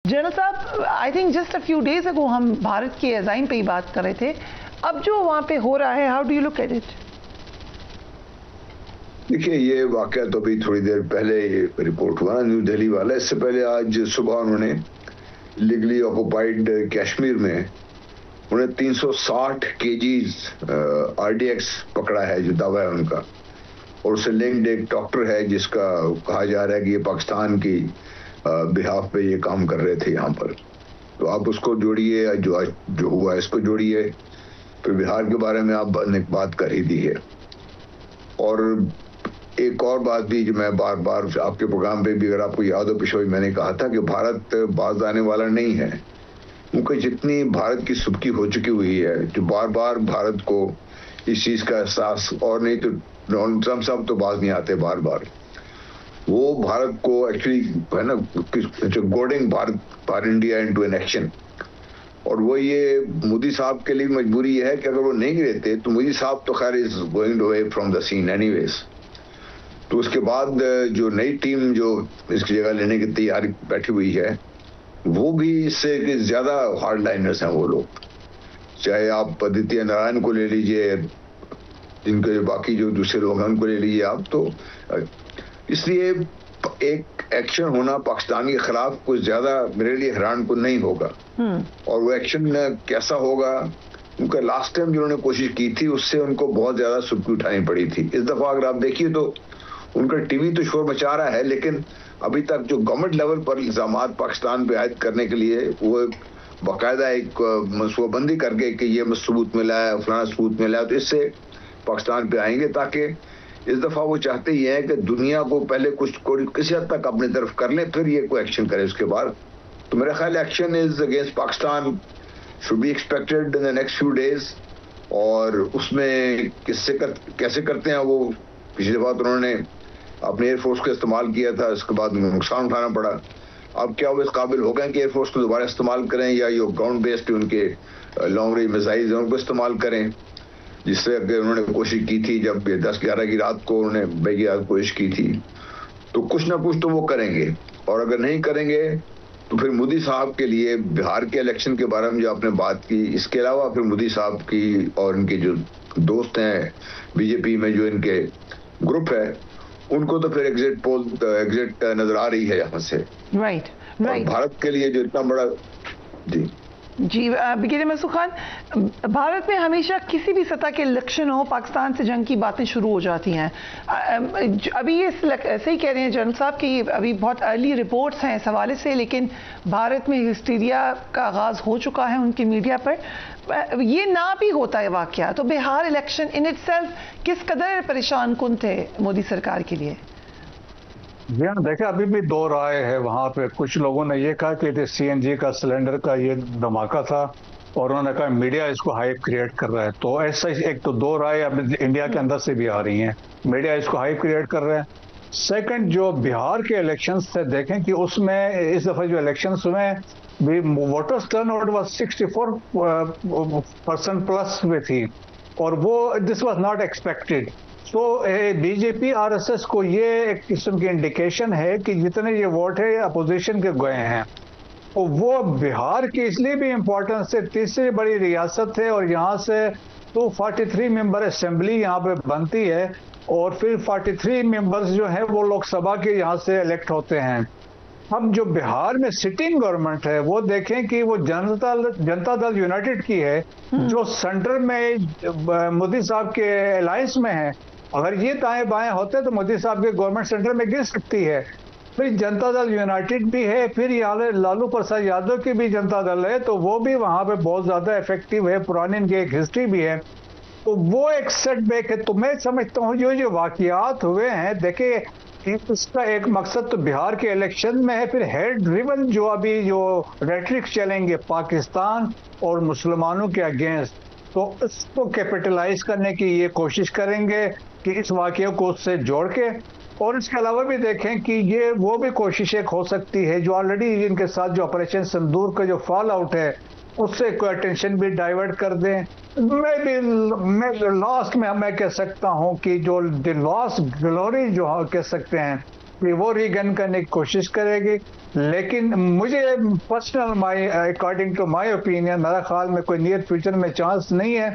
General साहब, I think just a few days ago हम भारत के अज़ाइम पे ही बात कर रहे थे। अब जो वहाँ पे हो रहा है, how do you look at it? देखिए, ये वाकया तो अभी थोड़ी देर पहले रिपोर्ट हुआ न्यू दिल्ली वाला। इससे पहले आज सुबह उन्होंने लीगली ऑक्युपाइड कश्मीर में उन्हें 360 केजीज RDX पकड़ा है, जो दावा है उनका। और उससे लिंक्ड एक डॉक्टर है जिसका कहा जा रहा है कि ये पाकिस्तान की बिहाफ पे ये काम कर रहे थे यहाँ पर। तो आप उसको जोड़िए, जो हुआ इसको जोड़िए, फिर बिहार के बारे में आप ने बात कर ही दी है। और एक और बात भी जो मैं बार बार आपके प्रोग्राम पे भी, अगर आपको याद हो, पिछले मैंने कहा था कि भारत बाज आने वाला नहीं है, क्योंकि जितनी भारत की सुबकी हो चुकी हुई है, जो बार बार भारत को इस चीज का एहसास, और नहीं तो डोनाल्ड ट्रम्प साहब तो बाज नहीं आते बार बार, वो भारत को एक्चुअली है ना, गोडिंग Bharat India into an action. और वो ये मोदी साहब के लिए मजबूरी है कि अगर वो नहीं रहते तो मोदी साहब तो खैर is going away from the scene anyways. तो उसके बाद जो नई टीम जो इसकी जगह लेने की तैयारी बैठी हुई है, वो भी इससे ज्यादा हार्ड लाइनर्स हैं वो लोग। चाहे आप आदित्य नारायण को ले लीजिए, जिनके बाकी जो दूसरे लोग हैं उनको ले लीजिए आप। तो इसलिए एक एक्शन होना पाकिस्तान के खिलाफ कुछ ज्यादा मेरे लिए हैरान को नहीं होगा। और वो एक्शन कैसा होगा, उनका लास्ट टाइम जो उन्होंने कोशिश की थी उससे उनको बहुत ज्यादा सुर्खी उठानी पड़ी थी। इस दफा अगर आप देखिए तो उनका टीवी तो शोर मचा रहा है, लेकिन अभी तक जो गवर्नमेंट लेवल पर इल्जाम पाकिस्तान पे आयद करने के लिए वो बाकायदा एक मनसूबाबंदी करके कि ये सबूत मिला है, फलाना सबूत मिला है, तो इससे पाकिस्तान पे आएंगे। ताकि इस दफा वो चाहते ही हैं कि दुनिया को पहले कुछ किसी हद तक अपनी तरफ कर लें, फिर ये कोई एक्शन करे उसके बाद। तो मेरा ख्याल action is against Pakistan should be expected in the next few days. और उसमें कैसे करते हैं वो, पिछली बार तो उन्होंने अपने एयरफोर्स का इस्तेमाल किया था, इसके बाद नुकसान उठाना पड़ा। अब क्या वो इस काबिल हो गए कि एयरफोर्स को दोबारा इस्तेमाल करें, या ये ग्राउंड बेस्ड उनके लॉन्ग रेंज मिसाइल उनको इस्तेमाल करें, जिससे उन्होंने कोशिश की थी जब 10-11 की रात को उन्होंने बेगियात कोशिश की थी। तो कुछ ना कुछ तो वो करेंगे। और अगर नहीं करेंगे तो फिर मोदी साहब के लिए बिहार के इलेक्शन के बारे में जो आपने बात की, इसके अलावा फिर मोदी साहब की और इनके जो दोस्त हैं बीजेपी में, जो इनके ग्रुप है, उनको तो फिर एग्जिट नजर आ रही है यहाँ से। राइट। भारत के लिए जो इतना बड़ा जी ब्रिगेडियर मसूद खान, भारत में हमेशा किसी भी सतह के इलेक्शन हो, पाकिस्तान से जंग की बातें शुरू हो जाती हैं। अभी ये सही कह रहे हैं जनरल साहब कि अभी बहुत अर्ली रिपोर्ट्स हैं इस हवाले से, लेकिन भारत में हिस्टीरिया का आगाज़ हो चुका है उनकी मीडिया पर। ये ना भी होता है वाकया तो बिहार इलेक्शन इन इटसेल्फ किस कदर परेशान कुन थे मोदी सरकार के लिए? जी हाँ, देखिए अभी भी दो राय है वहाँ पे। कुछ लोगों ने ये कहा कि CNG का सिलेंडर का ये धमाका था, और उन्होंने कहा मीडिया इसको हाइप क्रिएट कर रहा है। तो ऐसा एक तो दो राय अब इंडिया के अंदर से भी आ रही हैं, मीडिया इसको हाइप क्रिएट कर रहे हैं। सेकंड, जो बिहार के इलेक्शंस थे, देखें कि उसमें इस दफा जो इलेक्शंस हुए भी वोटर्स टर्नआउट वाज 64% प्लस में थी, और वो दिस वाज नॉट एक्सपेक्टेड। तो BJP RSS को ये एक किस्म की इंडिकेशन है कि जितने ये वोट है अपोजिशन के गए हैं, और वो बिहार की इसलिए भी इम्पोर्टेंस है, तीसरी बड़ी रियासत है, और यहाँ से 243 मेंबर असेंबली यहाँ पे बनती है, और फिर 43 मेंबर्स जो हैं वो लोकसभा के यहाँ से इलेक्ट होते हैं। अब जो बिहार में सिटिंग गवर्नमेंट है वो देखें कि वो जनता दल यूनाइटेड की है, जो सेंटर में मोदी साहब के अलायंस में है। अगर ये दाएं बाएं होते तो मोदी साहब की गवर्नमेंट सेंटर में गिर सकती है। फिर जनता दल यूनाइटेड भी है, फिर यहाँ लालू प्रसाद यादव की भी जनता दल है, तो वो भी वहां पे बहुत ज्यादा इफेक्टिव है, पुरानी इनकी एक हिस्ट्री भी है। तो वो एक सेटबैक है। तो मैं समझता हूँ जो वाकयात हुए हैं, देखिए इसका एक मकसद तो बिहार के इलेक्शन में है, फिर हेड ड्रिवन जो अभी जो रेटरिक चलेंगे पाकिस्तान और मुसलमानों के अगेंस्ट, तो इसको कैपिटलाइज करने की ये कोशिश करेंगे कि इस वाकये को उससे जोड़ के। और इसके अलावा भी देखें कि ये वो भी कोशिश एक हो सकती है जो ऑलरेडी इनके साथ जो ऑपरेशन सिंदूर का जो फॉल आउट है उससे कोई अटेंशन भी डाइवर्ट कर दें। मैं लास्ट में मैं कह सकता हूं कि जो द लॉस्ट ग्लोरी जो कह सकते हैं कि वो रीगन करने की कोशिश करेगी। लेकिन मुझे personal my according to my opinion, मेरा ख्याल में कोई नियर फ्यूचर में चांस नहीं है,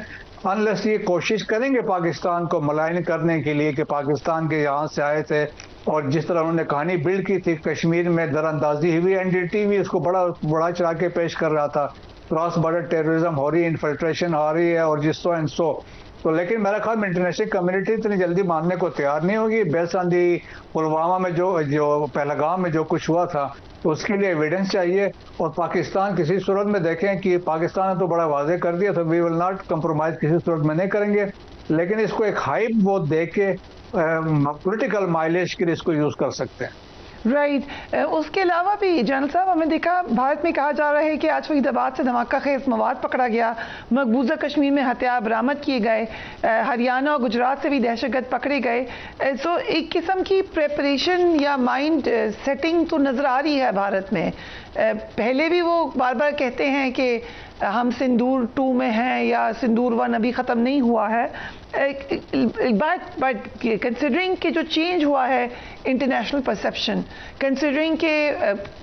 अनलेस ये कोशिश करेंगे पाकिस्तान को मलाइन करने के लिए कि पाकिस्तान के यहाँ से आए थे और जिस तरह उन्होंने कहानी बिल्ड की थी कश्मीर में दरअंदाजी हुई, एनडीटीवी उसको बड़ा चढ़ा के पेश कर रहा था, क्रॉस बॉर्डर टेररिज्म हो रही है, इन्फिल्ट्रेशन हो रही है और जिस एंड सो। तो लेकिन मेरा ख्याल में इंटरनेशनल कम्युनिटी इतनी जल्दी मानने को तैयार नहीं होगी। बेस्ड ऑन दी पुलवामा में जो पहलगाम में जो कुछ हुआ था, तो उसके लिए एविडेंस चाहिए। और पाकिस्तान किसी सूरत में देखें कि पाकिस्तान ने तो बड़ा वाजे कर दिया, तो वी विल नॉट कंप्रोमाइज, किसी सूरत में नहीं करेंगे, लेकिन इसको एक हाइप वो दे के पॉलिटिकल माइलेज के लिए इसको यूज कर सकते हैं। राइट उसके अलावा भी जनरल साहब हमने देखा भारत में कहा जा रहा है कि आज फरीदाबाद से धमाका खेज मवाद पकड़ा गया, मकबूजा कश्मीर में हथियार बरामद किए गए, हरियाणा और गुजरात से भी दहशतगर्द पकड़े गए। सो एक किस्म की प्रेपरेशन या माइंड सेटिंग तो नज़र आ रही है भारत में। पहले भी वो बार बार कहते हैं कि हम सिंदूर 2 में हैं या सिंदूर 1 अभी ख़त्म नहीं हुआ है, बट कंसिडरिंग कि जो चेंज हुआ है इंटरनेशनल परसेप्शन, कंसिडरिंग कि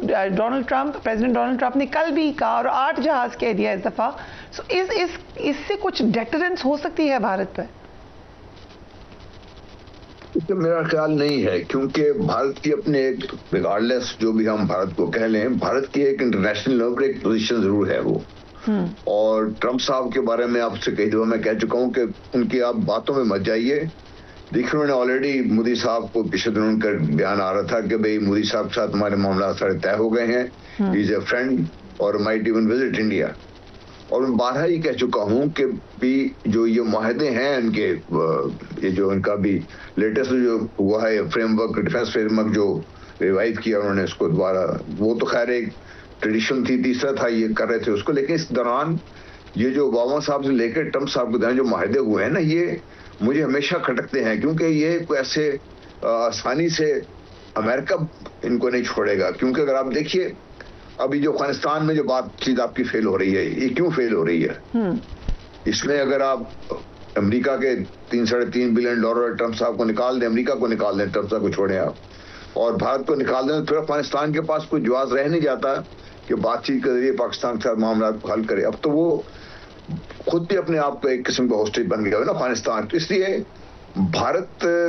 प्रेसिडेंट डोनाल्ड ट्रंप ने कल भी कहा और 8 जहाज कह दिया इस दफ़ा, सो इससे कुछ डेटरेंस हो सकती है भारत पर? तो मेरा ख्याल नहीं है, क्योंकि भारत की अपने एक रिगार्डलेस जो भी हम भारत को कह लें, भारत की एक इंटरनेशनल लेवल पर एक पोजीशन जरूर है वो। और ट्रंप साहब के बारे में आपसे कई दफा मैं कह चुका हूं कि उनकी आप बातों में मत जाइए। देखिए उन्होंने ऑलरेडी मोदी साहब को पिछले दिनों उनका बयान आ रहा था कि भाई मोदी साहब के साथ हमारे मामला सारे तय हो गए हैं, ही इज ए फ्रेंड और माइट इवन विजिट इंडिया। और मैं बारहा ही कह चुका हूं कि भी जो ये माहदे हैं इनके, ये जो इनका भी लेटेस्ट जो हुआ है फ्रेमवर्क, डिफेंस फ्रेमवर्क जो रिवाइव किया उन्होंने उसको दोबारा, वो तो खैर एक ट्रेडिशन थी, तीसरा था ये कर रहे थे उसको, लेकिन इस दौरान ये जो ओबामा साहब से लेकर ट्रंप साहब के दौरान जो माहदे हुए हैं ना, ये मुझे हमेशा खटकते हैं, क्योंकि ये कोई ऐसे आसानी से अमेरिका इनको नहीं छोड़ेगा। क्योंकि अगर आप देखिए अभी जो अफगानिस्तान में जो बातचीत आपकी फेल हो रही है, ये क्यों फेल हो रही है? इसमें अगर आप अमेरिका के 3-3.5 बिलियन डॉलर ट्रंप साहब को निकाल दें, अमेरिका को निकाल दें, ट्रंप साहब को छोड़ें आप, और भारत को निकाल दें, तो फिर अफगानिस्तान के पास कोई जवाब रह नहीं जाता कि बातचीत के जरिए पाकिस्तान के साथ मामला को हल करे। अब तो वो खुद भी अपने आप को एक किस्म का होस्टेज बन गया है ना अफगानिस्तान। तो इसलिए भारत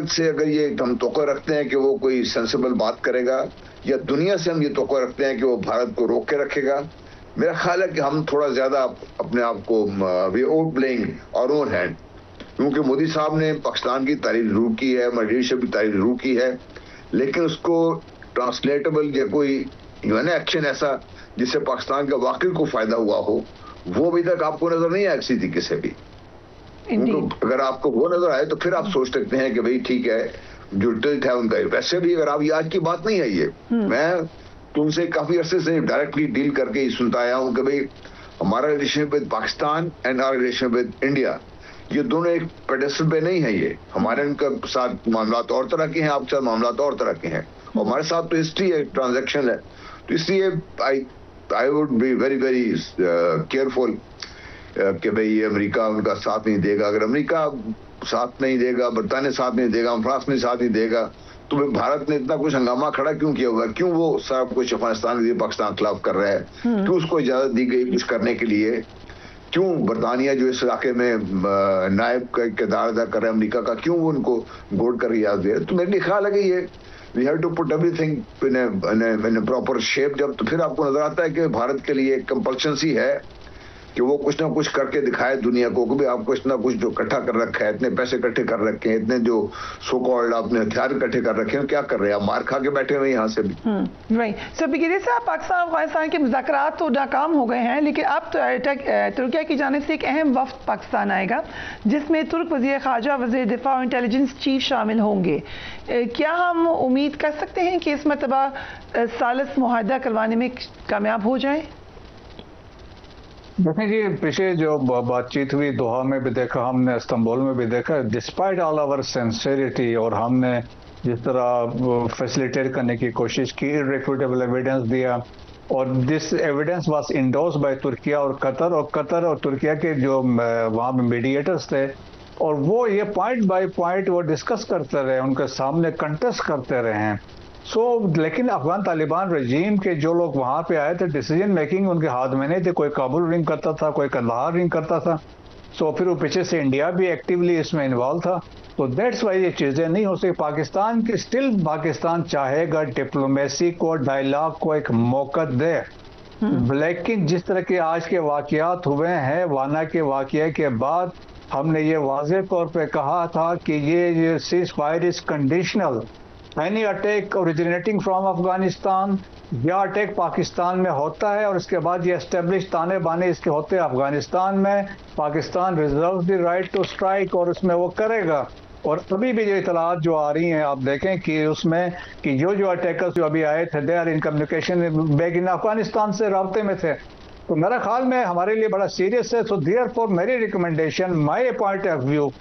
से अगर ये हम तोक़ा रखते हैं कि वो कोई सेंसिबल बात करेगा, या दुनिया से हम ये तोक़ा रखते हैं कि वो भारत को रोक के रखेगा, मेरा ख्याल है कि हम थोड़ा ज्यादा अपने आप को we out playing our own hand. क्योंकि मोदी साहब ने पाकिस्तान की तारीफ जरूर की है, लीडरशिप की तारीफ जरूर की है, लेकिन उसको ट्रांसलेटेबल या कोई एक्शन ऐसा जिससे पाकिस्तान का वाकई को फायदा हुआ हो, वो अभी तक आपको नजर नहीं आया किसी तरीके से भी। अगर आपको वो नजर आए तो फिर आप सोच सकते हैं कि भाई ठीक है, जो टिल्ट है उनका। वैसे भी अगर आप, ये आज की बात नहीं है, ये मैं तुमसे काफी अरसे से डायरेक्टली डील करके ही सुनता आया हूं कि भाई हमारा relationship with Pakistan and our relationship with India, ये दोनों एक पेडेस्टल पे नहीं है। ये हमारे उनका साथ मामला और तरह के हैं, आपके साथ मामला और तरह के हैं, और हमारे साथ तो हिस्ट्री है, ट्रांजैक्शन है। तो इसलिए I would be very very careful कि भाई अमेरिका उनका साथ नहीं देगा। अगर अमेरिका साथ नहीं देगा, बरतानिया साथ नहीं देगा, फ्रांस में साथ नहीं देगा, तो भाई भारत ने इतना कुछ हंगामा खड़ा क्यों किया होगा? क्यों वो सब कुछ अफगानिस्तान के लिए पाकिस्तान के खिलाफ कर रहा है? क्यों उसको इजाजत दी गई कुछ करने के लिए? क्यों बरतानिया जो इस इलाके में नायब का किरदार अदा कर रहा है अमेरिका का, क्यों वो उनको गोड कर रियाज दे? तो मेरे ख्याल है कि ये we have to put everything in a proper shape. जब तो फिर आपको नजर आता है कि भारत के लिए कंपल्शन सी है कि वो कुछ ना कुछ करके दिखाए दुनिया को कि आप कुछ ना कुछ जो इकट्ठा कर रखा है, इतने पैसे इकट्ठे कर रखे हैं, इतने जो सो कॉल्ड आपने हथियार इकट्ठे कर रखे हैं, क्या कर रहे हैं आप? मार खा के बैठे हुए यहाँ से भी। राइट। सो बिगिरे साहब, पाकिस्तान अफगानिस्तान के मुज़ाकरात तो नाकाम हो गए हैं, लेकिन अब तुर्किया की जानिब से एक अहम वफ्द पाकिस्तान आएगा जिसमें तुर्क वज़ीर ख़ारजा, वज़ीर दिफा और इंटेलिजेंस चीफ शामिल होंगे। क्या हम उम्मीद कर सकते हैं कि इस मरतबा सालिस मुआहदा करवाने में कामयाब हो जाए? देखें जी, पीछे जो बातचीत हुई दोहा में भी देखा, हमने इस्तांबुल में भी देखा, डिस्पाइट ऑल आवर सिंसियरिटी, और हमने जिस तरह फैसिलिटेट करने की कोशिश की, इररिफ्यूटेबल एविडेंस दिया, और this evidence was endorsed by Turkiye और कतर और तुर्किया के जो वहाँ पे मीडिएटर्स थे, और वो ये पॉइंट बाय पॉइंट वो डिस्कस करते रहे, उनके सामने कंटेस्ट करते रहे हैं। लेकिन अफगान तालिबान रजीम के जो लोग वहां पे आए थे, डिसीजन मेकिंग उनके हाथ में नहीं थे। कोई काबुल रिंग करता था, कोई कंधार रिंग करता था। फिर वो पीछे से इंडिया भी एक्टिवली इसमें इन्वॉल्व था। तो दैट्स वाई ये चीजें नहीं हो सकी। पाकिस्तान चाहेगा डिप्लोमेसी को, डायलॉग को एक मौका दे, लेकिन जिस तरह के आज के वाकयात हुए हैं, वाना के वाकये के बाद हमने ये वाज़ेह तौर पे कहा था कि ये cease fire is conditional. Any attack originating from Afghanistan या अटैक पाकिस्तान में होता है और उसके बाद ये एस्टेब्लिश ताने बाने इसके होते हैं अफगानिस्तान में, Pakistan reserve the right to strike और उसमें वो करेगा। और अभी भी जो इतलात जो आ रही हैं आप देखें कि उसमें कि जो अटैकर्स जो अभी आए थे they are in communication back in Afghanistan से राब्ते में थे। तो मेरा ख्याल में हमारे लिए बड़ा सीरियस है। सो देयरफॉर मेरी recommendation, my point of view,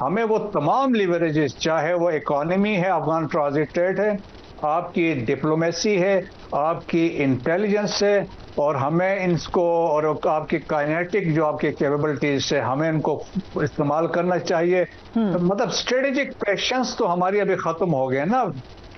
हमें वो तमाम लिवरेजेस, चाहे वो इकोनॉमी है, अफगान ट्रांजिट ट्रेड है, आपकी डिप्लोमेसी है, आपकी इंटेलिजेंस है, और हमें इनको और आपकी काइनेटिक जो आपकी कैपेबिलिटीज है हमें इनको इस्तेमाल करना चाहिए। मतलब स्ट्रेटेजिक पेशेंस तो हमारी अभी खत्म हो गए ना।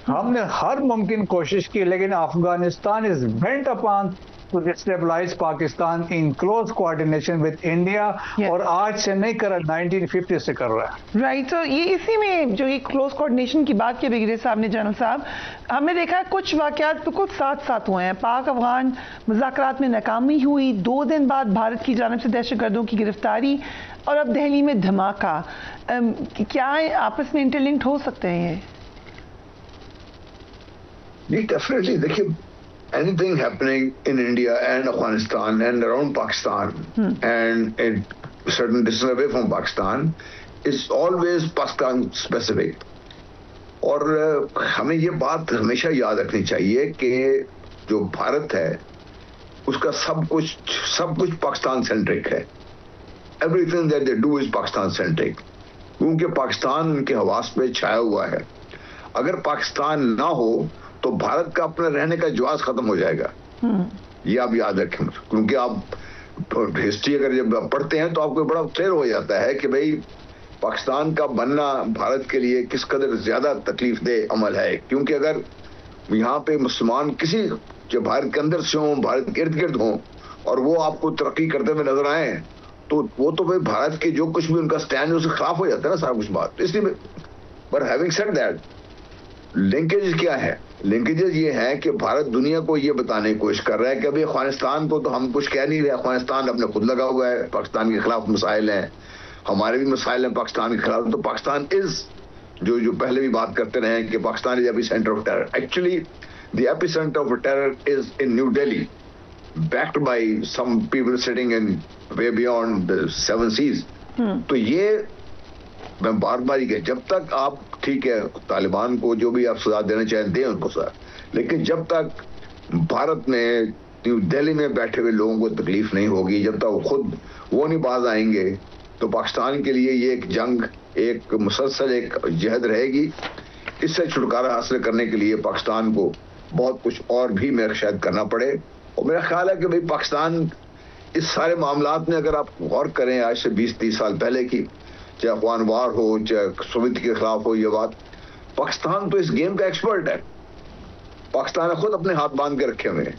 हमने हर मुमकिन कोशिश की, लेकिन Afghanistan is bent upon to destabilize Pakistan in close coordination with India, और आज से नहीं कर रहा, 1950 से कर रहा है। राइट, तो ये इसी में जो ये क्लोज कोऑर्डिनेशन की बात की ब्रिगेडियर साहब ने, जनरल साहब, हमने देखा है कुछ वाकयात बिल्कुल साथ साथ हुए हैं। पाक अफगान मुज़ाकरात में नाकामी हुई, 2 दिन बाद भारत की जानिब से दहशतगर्दों की गिरफ्तारी, और अब दिल्ली में धमाका। क्या आपस में इंटरलिंक्ड हो सकते हैं ये? डेफिनेटली। देखिए, anything happening in India and Afghanistan and around Pakistan and a certain distance away from Pakistan is always Pakistan specific. और हमें ये बात हमेशा याद रखनी चाहिए कि जो भारत है उसका सब कुछ पाकिस्तान सेंट्रिक है। Everything that they do is Pakistan centric, क्योंकि पाकिस्तान उनके हवास पे छाया हुआ है। अगर पाकिस्तान ना हो तो भारत का अपने रहने का जवाब खत्म हो जाएगा। ये आप याद रखें, क्योंकि आप हिस्ट्री अगर जब पढ़ते हैं तो आपको बड़ा क्लियर हो जाता है कि भाई पाकिस्तान का बनना भारत के लिए किस कदर ज्यादा तकलीफ दे अमल है। क्योंकि अगर यहाँ पे मुसलमान किसी जो भारत के अंदर से हों, भारत के इर्द गिर्द हों, और वो आपको तरक्की करते हुए नजर आए, तो वो तो भाई भारत के जो कुछ भी उनका स्टैंड उसके खिलाफ हो जाता है ना सारा कुछ बात। इसलिए पर हैविंग सेड दैट, लिंकेज क्या है? लिंकेजेस ये हैं कि भारत दुनिया को ये बताने की कोशिश कर रहा है कि अभी अफगानिस्तान को तो हम कुछ कह नहीं रहे, अफगानिस्तान अपने खुद लगा हुआ है, पाकिस्तान के खिलाफ मसाइल हैं, हमारे भी मसाइल हैं पाकिस्तान के खिलाफ। तो पाकिस्तान इज जो पहले भी बात करते रहे कि Pakistan is epicentre of terror. Actually the epicentre of terror is in new Delhi, backed by some people sitting in way beyond the 7 seas। तो ये मैं बार बार ही कह, जब तक आप ठीक है तालिबान को जो भी आप सजा देना चाहें दें उनको सजा, लेकिन जब तक भारत में न्यू दिल्ली में बैठे हुए लोगों को तकलीफ नहीं होगी, जब तक वो खुद वो नहीं बाज आएंगे, तो पाकिस्तान के लिए ये एक जंग, एक मुसलसल एक जहद रहेगी। इससे छुटकारा हासिल करने के लिए पाकिस्तान को बहुत कुछ और भी मेरा शायद करना पड़े। और मेरा ख्याल है कि भाई पाकिस्तान इस सारे मामलात में अगर आप गौर करें आज से 20-30 साल पहले की, चाहे अफगान वार हो, चाहे सोवियत के खिलाफ हो, ये बात, पाकिस्तान तो इस गेम का एक्सपर्ट है। पाकिस्तान ने खुद अपने हाथ बांध के रखे हुए हैं।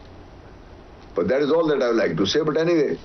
But that is all that I would like to say. But anyway,